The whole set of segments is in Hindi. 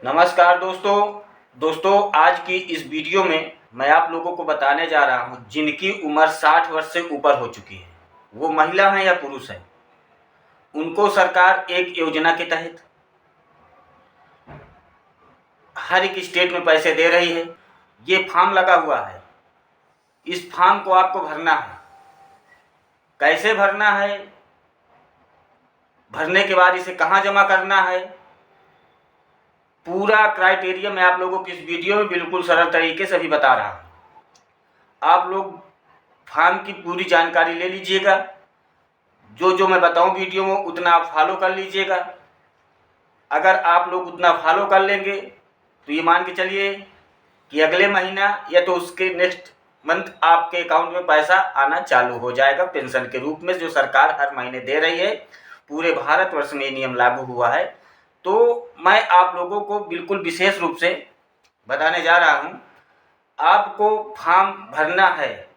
नमस्कार दोस्तों आज की इस वीडियो में मैं आप लोगों को बताने जा रहा हूं जिनकी उम्र 60 वर्ष से ऊपर हो चुकी है, वो महिला हैं या पुरुष हैं, उनको सरकार एक योजना के तहत हर एक स्टेट में पैसे दे रही है। ये फॉर्म लगा हुआ है, इस फॉर्म को आपको भरना है। कैसे भरना है, भरने के बाद इसे कहाँ जमा करना है, पूरा क्राइटेरिया मैं आप लोगों को इस वीडियो में बिल्कुल सरल तरीके से भी बता रहा हूँ। आप लोग फॉर्म की पूरी जानकारी ले लीजिएगा, जो मैं बताऊँ वीडियो में उतना आप फॉलो कर लीजिएगा। अगर आप लोग उतना फॉलो कर लेंगे तो ये मान के चलिए कि अगले महीना या तो उसके नेक्स्ट मंथ आपके अकाउंट में पैसा आना चालू हो जाएगा पेंशन के रूप में, जो सरकार हर महीने दे रही है। पूरे भारतवर्ष में ये नियम लागू हुआ है। तो मैं आप लोगों को बिल्कुल विशेष रूप से बताने जा रहा हूँ। आपको फॉर्म भरना है,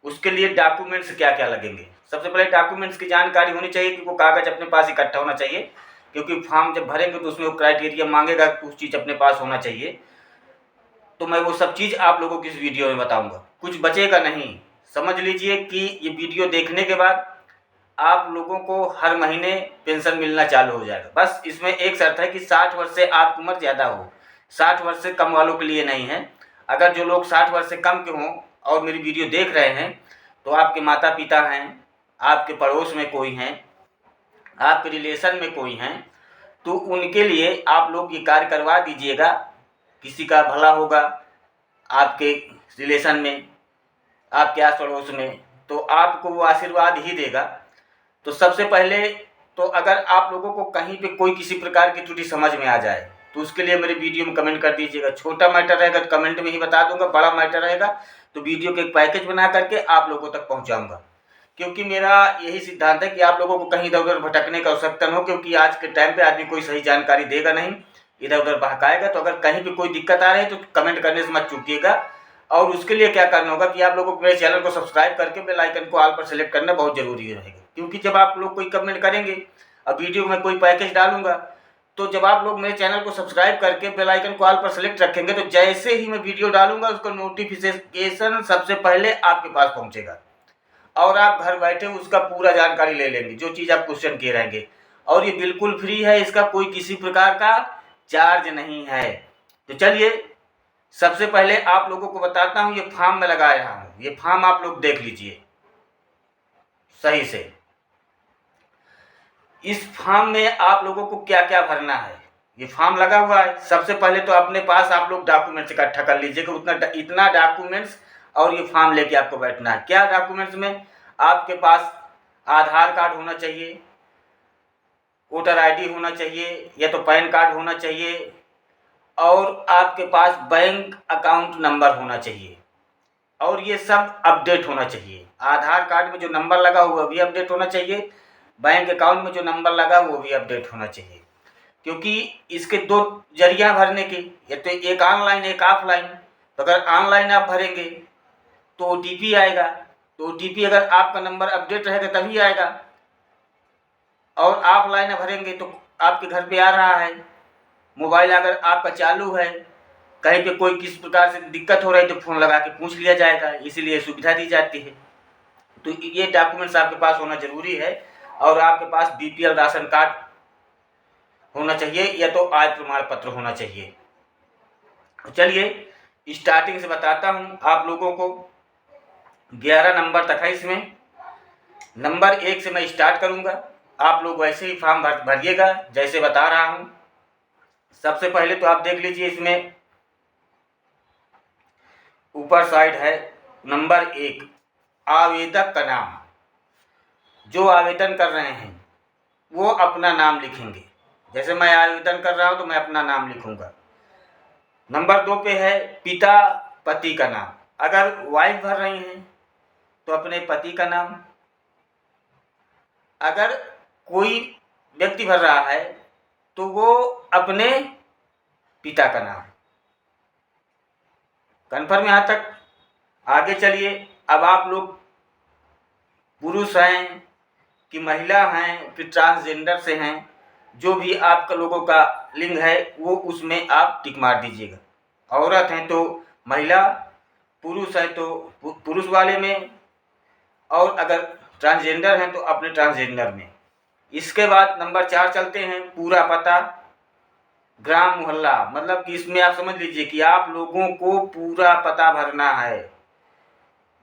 उसके लिए डॉक्यूमेंट्स क्या क्या लगेंगे। सबसे पहले डॉक्यूमेंट्स की जानकारी होनी चाहिए कि वो कागज़ अपने पास इकट्ठा होना चाहिए, क्योंकि फॉर्म जब भरेंगे तो उसमें वो क्राइटेरिया मांगेगा कि उस चीज़ अपने पास होना चाहिए। तो मैं वो सब चीज़ आप लोगों को इस वीडियो में बताऊँगा, कुछ बचेगा नहीं। समझ लीजिए कि ये वीडियो देखने के बाद आप लोगों को हर महीने पेंशन मिलना चालू हो जाएगा। बस इसमें एक शर्त है कि 60 वर्ष से आपकी उम्र ज़्यादा हो, 60 वर्ष से कम वालों के लिए नहीं है। अगर जो लोग 60 वर्ष से कम के हों और मेरी वीडियो देख रहे हैं, तो आपके माता पिता हैं, आपके पड़ोस में कोई हैं, आपके रिलेशन में कोई हैं, तो उनके लिए आप लोग ये कार्य करवा दीजिएगा। किसी का भला होगा आपके रिलेशन में, आपके आस पड़ोस में, तो आपको वो आशीर्वाद ही देगा। तो सबसे पहले तो अगर आप लोगों को कहीं पे कोई किसी प्रकार की त्रुटि समझ में आ जाए तो उसके लिए मेरे वीडियो में कमेंट कर दीजिएगा। छोटा मैटर रहेगा तो कमेंट में ही बता दूंगा, बड़ा मैटर रहेगा तो वीडियो के एक पैकेज बना करके आप लोगों तक पहुंचाऊंगा। क्योंकि मेरा यही सिद्धांत है कि आप लोगों को कहीं इधर उधर भटकने का आवश्यकता न हो, क्योंकि आज के टाइम पे आदमी कोई सही जानकारी देगा नहीं, इधर उधर बहकाएगा। तो अगर कहीं पर कोई दिक्कत आ रही है तो कमेंट करने से मत चूकिएगा। और उसके लिए क्या करना होगा कि आप लोगों को मेरे चैनल को सब्सक्राइब करके बेल आइकन को ऑल पर सेलेक्ट करना बहुत जरूरी रहेगा। क्योंकि जब आप लोग कोई कमेंट करेंगे, अब वीडियो में कोई पैकेज डालूंगा, तो जब आप लोग मेरे चैनल को सब्सक्राइब करके बेल आइकन को ऑल पर सेलेक्ट रखेंगे, तो जैसे ही मैं वीडियो डालूंगा उसका नोटिफिकेशन सबसे पहले आपके पास पहुंचेगा और आप घर बैठे उसका पूरा जानकारी ले लेंगे, जो चीज़ आप क्वेश्चन किए रहेंगे। और ये बिल्कुल फ्री है, इसका कोई किसी प्रकार का चार्ज नहीं है। तो चलिए सबसे पहले आप लोगों को बताता हूँ, ये फॉर्म में लगा रहा हूँ। ये फॉर्म आप लोग देख लीजिए सही से। इस फॉर्म में आप लोगों को क्या क्या भरना है, ये फॉर्म लगा हुआ है। सबसे पहले तो अपने पास आप लोग डॉक्यूमेंट्स इकट्ठा कर लीजिएगा, इतना डॉक्यूमेंट्स, और ये फॉर्म लेके आपको बैठना है। क्या डॉक्यूमेंट्स में आपके पास आधार कार्ड होना चाहिए, वोटर आईडी होना चाहिए, या तो पैन कार्ड होना चाहिए, और आपके पास बैंक अकाउंट नंबर होना चाहिए, और ये सब अपडेट होना चाहिए। आधार कार्ड में जो नंबर लगा हुआ वो भी अपडेट होना चाहिए, बैंक अकाउंट में जो नंबर लगा वो भी अपडेट होना चाहिए। क्योंकि इसके दो जरिया भरने के, या तो एक ऑनलाइन एक ऑफलाइन। तो अगर ऑनलाइन आप भरेंगे तो OTP आएगा, तो OTP अगर आपका नंबर अपडेट रहेगा तभी आएगा, और ऑफलाइन भरेंगे तो आपके घर पे आ रहा है, मोबाइल अगर आपका चालू है, कहीं पे कोई किस प्रकार से दिक्कत हो रही है तो फ़ोन लगा के पूछ लिया जाएगा, इसीलिए सुविधा दी जाती है। तो ये डॉक्यूमेंट्स आपके पास होना ज़रूरी है। और आपके पास BPL राशन कार्ड होना चाहिए, या तो आय प्रमाण पत्र होना चाहिए। चलिए स्टार्टिंग से बताता हूँ आप लोगों को। 11 नंबर तक है इसमें। नंबर 1 से मैं स्टार्ट करूँगा, आप लोग वैसे ही फॉर्म भरिएगा जैसे बता रहा हूँ। सबसे पहले तो आप देख लीजिए, इसमें ऊपर साइड है नंबर 1, आवेदक का नाम। जो आवेदन कर रहे हैं वो अपना नाम लिखेंगे। जैसे मैं आवेदन कर रहा हूँ तो मैं अपना नाम लिखूंगा। नंबर 2 पे है पिता पति का नाम। अगर वाइफ भर रही हैं तो अपने पति का नाम, अगर कोई व्यक्ति भर रहा है तो वो अपने पिता का नाम। कन्फर्म यहाँ तक? आगे चलिए। अब आप लोग पुरुष हैं कि महिला हैं कि ट्रांसजेंडर से हैं, जो भी आपका लोगों का लिंग है वो उसमें आप टिक मार दीजिएगा। औरत हैं तो महिला, पुरुष है तो पुरुष वाले में, और अगर ट्रांसजेंडर हैं तो अपने ट्रांसजेंडर में। इसके बाद नंबर 4 चलते हैं, पूरा पता, ग्राम मोहल्ला। मतलब कि इसमें आप समझ लीजिए कि आप लोगों को पूरा पता भरना है,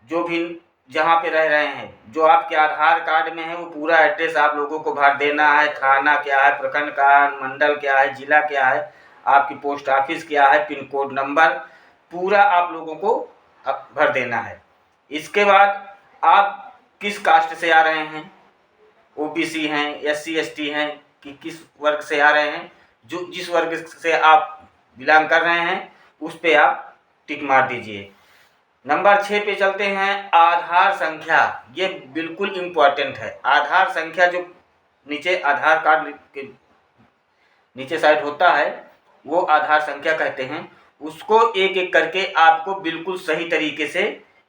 जो भी जहाँ पे रह रहे हैं, जो आपके आधार कार्ड में है वो पूरा एड्रेस आप लोगों को भर देना है। थाना क्या है, प्रखंड का मंडल क्या है, जिला क्या है, आपकी पोस्ट ऑफिस क्या है, पिन कोड नंबर, पूरा आप लोगों को भर देना है। इसके बाद आप किस कास्ट से आ रहे हैं, ओबीसी हैं, एससी एसटी हैं, कि किस वर्ग से आ रहे हैं, जो जिस वर्ग से आप बिलोंग कर रहे हैं उस पे आप टिक मार दीजिए। नंबर 6 पे चलते हैं, आधार संख्या। ये बिल्कुल इम्पोर्टेंट है। आधार संख्या जो नीचे आधार कार्ड के नीचे साइड होता है वो आधार संख्या कहते हैं। उसको एक एक करके आपको बिल्कुल सही तरीके से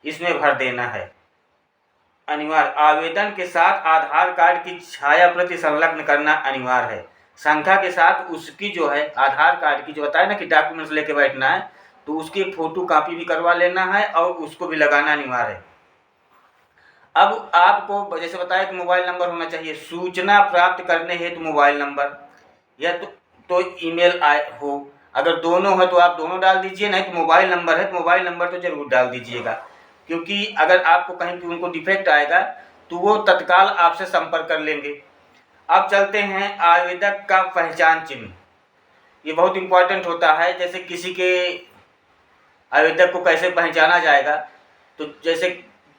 इसमें भर देना है। अनिवार्य, आवेदन के साथ आधार कार्ड की छाया प्रति संलग्न करना अनिवार्य है। संख्या के साथ उसकी जो है आधार कार्ड की जो बताया ना कि डॉक्यूमेंट्स लेके बैठना है, तो उसकी एक फोटो कॉपी भी करवा लेना है और उसको भी लगाना अनिवार्य है। अब आपको जैसे बताया कि मोबाइल नंबर होना चाहिए। सूचना प्राप्त करने हेतु मोबाइल नंबर या तो ईमेल आए हो, अगर दोनों है तो आप दोनों डाल दीजिए, नहीं तो मोबाइल नंबर है तो मोबाइल नंबर तो जरूर डाल दीजिएगा, क्योंकि अगर आपको कहीं भी उनको डिफेक्ट आएगा तो वो तत्काल आपसे संपर्क कर लेंगे। अब चलते हैं आवेदक का पहचान चिन्ह। ये बहुत इम्पोर्टेंट होता है। जैसे किसी के आवेदक को कैसे पहचाना जाएगा, तो जैसे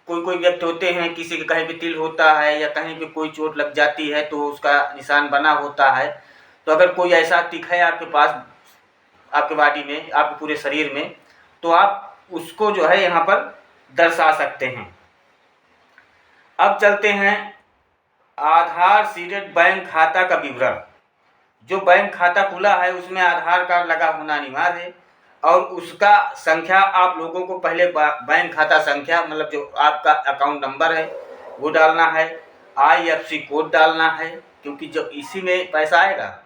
कोई व्यक्ति होते हैं, किसी के कहीं भी तिल होता है या कहीं भी कोई चोट लग जाती है तो उसका निशान बना होता है। तो अगर कोई ऐसा टिक है आपके पास, आपके बॉडी में, आपके पूरे शरीर में, तो आप उसको जो है यहाँ पर दर्शा सकते हैं। अब चलते हैं आधार सीडेड बैंक खाता का विवरण। जो बैंक खाता खुला है उसमें आधार कार्ड लगा होना अनिवार्य है, और उसका संख्या आप लोगों को पहले बैंक खाता संख्या, मतलब जो आपका अकाउंट नंबर है वो डालना है, IFSC कोड डालना है, क्योंकि जब इसी में पैसा आएगा,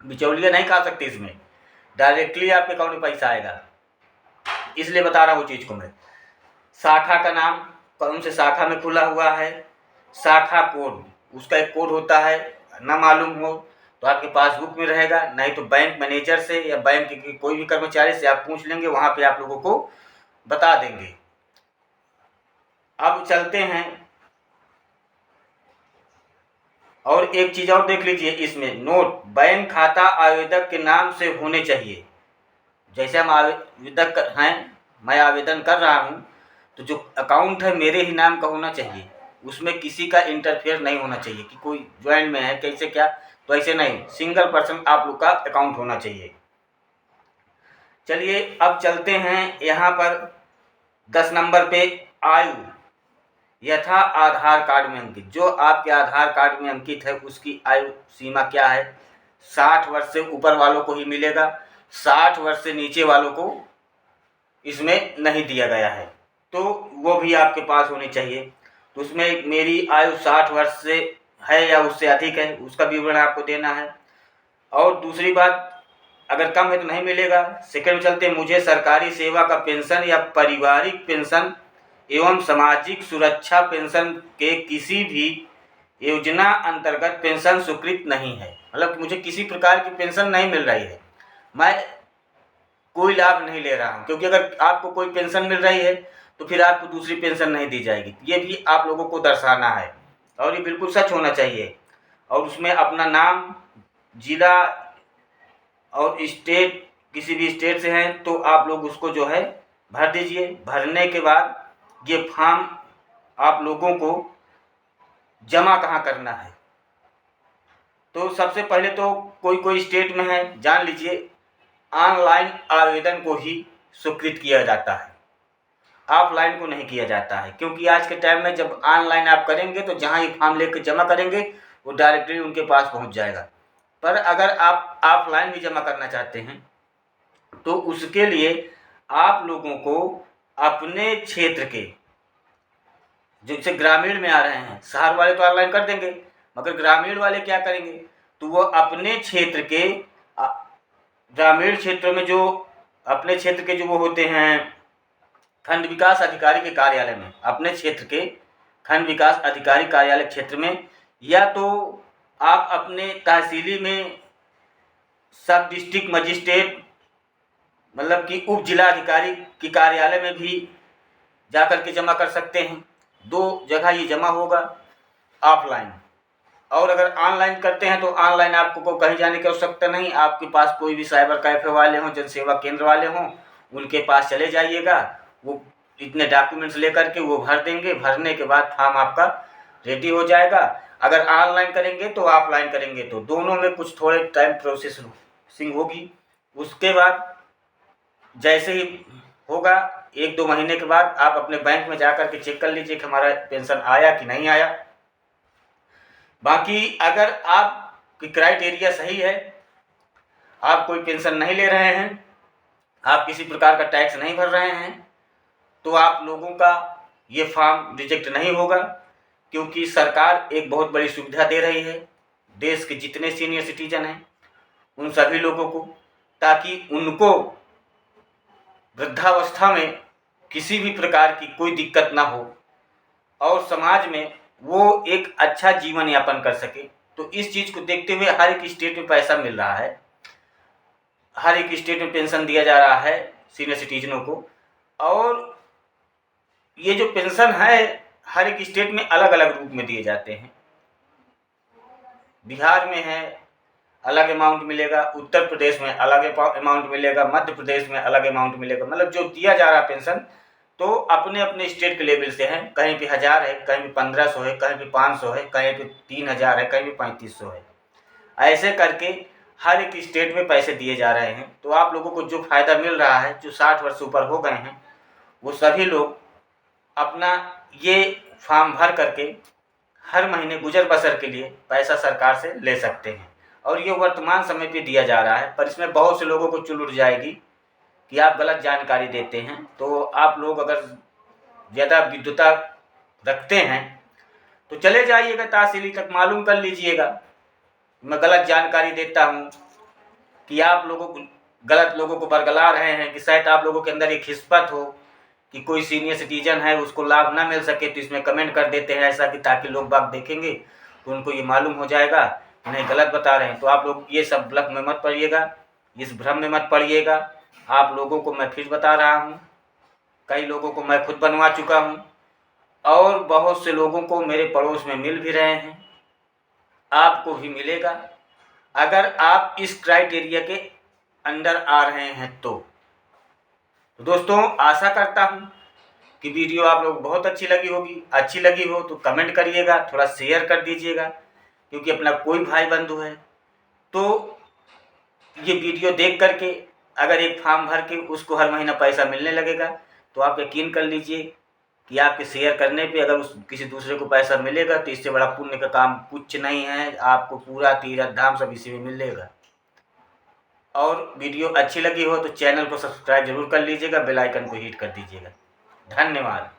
बिचौलिया नहीं खा सकते, इसमें डायरेक्टली आपके अकाउंट में पैसा आएगा, इसलिए बता रहा हूँ वो चीज़ को मैं। शाखा का नाम, कौन से शाखा में खुला हुआ है, शाखा कोड, उसका एक कोड होता है, ना मालूम हो तो आपके पासबुक में रहेगा, नहीं तो बैंक मैनेजर से या बैंक के कोई भी कर्मचारी से आप पूछ लेंगे, वहाँ पे आप लोगों को बता देंगे। अब चलते हैं, और एक चीज़ और देख लीजिए इसमें, नोट, बैंक खाता आवेदक के नाम से होने चाहिए। जैसे हम आवेदक हैं, मैं आवेदन कर रहा हूँ, तो जो अकाउंट है मेरे ही नाम का होना चाहिए, उसमें किसी का इंटरफेयर नहीं होना चाहिए कि कोई ज्वाइंट में है कैसे क्या, तो ऐसे नहीं, सिंगल पर्सन आप लोग का अकाउंट होना चाहिए। चलिए अब चलते हैं यहाँ पर 10 नंबर पे, आयु यथा आधार कार्ड में अंकित। जो आपके आधार कार्ड में अंकित है उसकी आयु सीमा क्या है? 60 वर्ष से ऊपर वालों को ही मिलेगा, 60 वर्ष से नीचे वालों को इसमें नहीं दिया गया है, तो वो भी आपके पास होनी चाहिए। तो उसमें मेरी आयु 60 वर्ष से है या उससे अधिक है, उसका विवरण आपको देना है। और दूसरी बात, अगर कम है तो नहीं मिलेगा। सेकंड चलते, मुझे सरकारी सेवा का पेंशन या पारिवारिक पेंशन एवं सामाजिक सुरक्षा पेंशन के किसी भी योजना अंतर्गत पेंशन स्वीकृत नहीं है, मतलब कि मुझे किसी प्रकार की पेंशन नहीं मिल रही है, मैं कोई लाभ नहीं ले रहा हूँ। क्योंकि अगर आपको कोई पेंशन मिल रही है तो फिर आपको दूसरी पेंशन नहीं दी जाएगी, ये भी आप लोगों को दर्शाना है, और ये बिल्कुल सच होना चाहिए। और उसमें अपना नाम, जिला और स्टेट, किसी भी स्टेट से हैं तो आप लोग उसको जो है भर दीजिए। भरने के बाद ये फॉर्म आप लोगों को जमा कहाँ करना है, तो सबसे पहले तो कोई स्टेट में है, जान लीजिए ऑनलाइन आवेदन को ही स्वीकृत किया जाता है, ऑफलाइन को नहीं किया जाता है। क्योंकि आज के टाइम में जब ऑनलाइन आप करेंगे तो जहाँ ये फॉर्म लेकर जमा करेंगे वो डायरेक्टली उनके पास पहुँच जाएगा। पर अगर आप ऑफलाइन भी जमा करना चाहते हैं तो उसके लिए आप लोगों को अपने क्षेत्र के, जैसे ग्रामीण में आ रहे हैं, शहर वाले तो ऑनलाइन कर देंगे, मगर ग्रामीण वाले क्या करेंगे, तो वो अपने क्षेत्र के ग्रामीण क्षेत्रों में जो अपने क्षेत्र के जो वो होते हैं खंड विकास अधिकारी के कार्यालय में, अपने क्षेत्र के खंड विकास अधिकारी कार्यालय क्षेत्र में, या तो आप अपने तहसीली में सब डिस्ट्रिक्ट मजिस्ट्रेट मतलब कि उप जिला अधिकारी के कार्यालय में भी जाकर के जमा कर सकते हैं। 2 जगह ये जमा होगा ऑफलाइन। और अगर ऑनलाइन करते हैं तो ऑनलाइन आपको कहीं जाने की आवश्यकता नहीं। आपके पास कोई भी साइबर कैफे वाले हों, जन सेवा केंद्र वाले हों, उनके पास चले जाइएगा, वो इतने डॉक्यूमेंट्स लेकर के वो भर देंगे। भरने के बाद फॉर्म आपका रेडी हो जाएगा। अगर ऑनलाइन करेंगे तो ऑफलाइन करेंगे तो दोनों में कुछ थोड़े टाइम प्रोसेसिंग होगी। उसके बाद जैसे ही होगा 1-2 महीने के बाद आप अपने बैंक में जाकर के चेक कर लीजिए कि हमारा पेंशन आया कि नहीं आया। बाकी अगर आपकी क्राइटेरिया सही है, आप कोई पेंशन नहीं ले रहे हैं, आप किसी प्रकार का टैक्स नहीं भर रहे हैं, तो आप लोगों का ये फॉर्म रिजेक्ट नहीं होगा। क्योंकि सरकार एक बहुत बड़ी सुविधा दे रही है देश के जितने सीनियर सिटीजन हैं उन सभी लोगों को, ताकि उनको वृद्धावस्था में किसी भी प्रकार की कोई दिक्कत ना हो और समाज में वो एक अच्छा जीवन यापन कर सके। तो इस चीज़ को देखते हुए हर एक स्टेट में पैसा मिल रहा है, हर एक स्टेट में पेंशन दिया जा रहा है सीनियर सिटीजनों को। और ये जो पेंशन है हर एक स्टेट में अलग अलग रूप में दिए जाते हैं। बिहार में है अलग अमाउंट मिलेगा, उत्तर प्रदेश में अलग अमाउंट मिलेगा, मध्य प्रदेश में अलग अमाउंट मिलेगा। मतलब जो दिया जा रहा है पेंशन तो अपने अपने स्टेट के लेवल से है। कहीं पे 1000 है, कहीं पे 1500 है, कहीं पे 500 है, कहीं पे 3000 है, कहीं पे 3500 है। ऐसे करके हर एक स्टेट में पैसे दिए जा रहे हैं। तो आप लोगों को जो फ़ायदा मिल रहा है, जो 60 वर्ष ऊपर हो गए हैं, वो सभी लोग अपना ये फॉर्म भर करके हर महीने गुजर बसर के लिए पैसा सरकार से ले सकते हैं। और ये वर्तमान समय पे दिया जा रहा है। पर इसमें बहुत से लोगों को चुल उठ जाएगी कि आप गलत जानकारी देते हैं। तो आप लोग अगर ज़्यादा विद्वता रखते हैं तो चले जाइएगा तहसीली तक, मालूम कर लीजिएगा। मैं गलत जानकारी देता हूँ कि आप लोगों को गलत लोगों को बरगला रहे हैं, कि शायद आप लोगों के अंदर एक खिस्पत हो कि कोई सीनियर सिटीजन है उसको लाभ ना मिल सके, तो इसमें कमेंट कर देते हैं ऐसा कि ताकि लोग बाग देखेंगे तो उनको ये मालूम हो जाएगा कि नहीं गलत बता रहे हैं। तो आप लोग ये सब ब्लफ में मत पड़िएगा, इस भ्रम में मत पड़िएगा। आप लोगों को मैं फिर बता रहा हूँ, कई लोगों को मैं खुद बनवा चुका हूँ और बहुत से लोगों को मेरे पड़ोस में मिल भी रहे हैं, आपको भी मिलेगा अगर आप इस क्राइटेरिया के अंडर आ रहे हैं। तो दोस्तों आशा करता हूँ कि वीडियो आप लोग बहुत अच्छी लगी होगी। अच्छी लगी हो तो कमेंट करिएगा, थोड़ा शेयर कर दीजिएगा, क्योंकि अपना कोई भाई बंधु है तो ये वीडियो देख करके अगर एक फॉर्म भर के उसको हर महीना पैसा मिलने लगेगा तो आप यकीन कर लीजिए कि आपके शेयर करने पे अगर उस किसी दूसरे को पैसा मिलेगा तो इससे बड़ा पुण्य का काम कुछ नहीं है। आपको पूरा तीर्थ धाम सब इसी में मिलेगा। और वीडियो अच्छी लगी हो तो चैनल को सब्सक्राइब जरूर कर लीजिएगा, बेल आइकन को हिट कर दीजिएगा। धन्यवाद।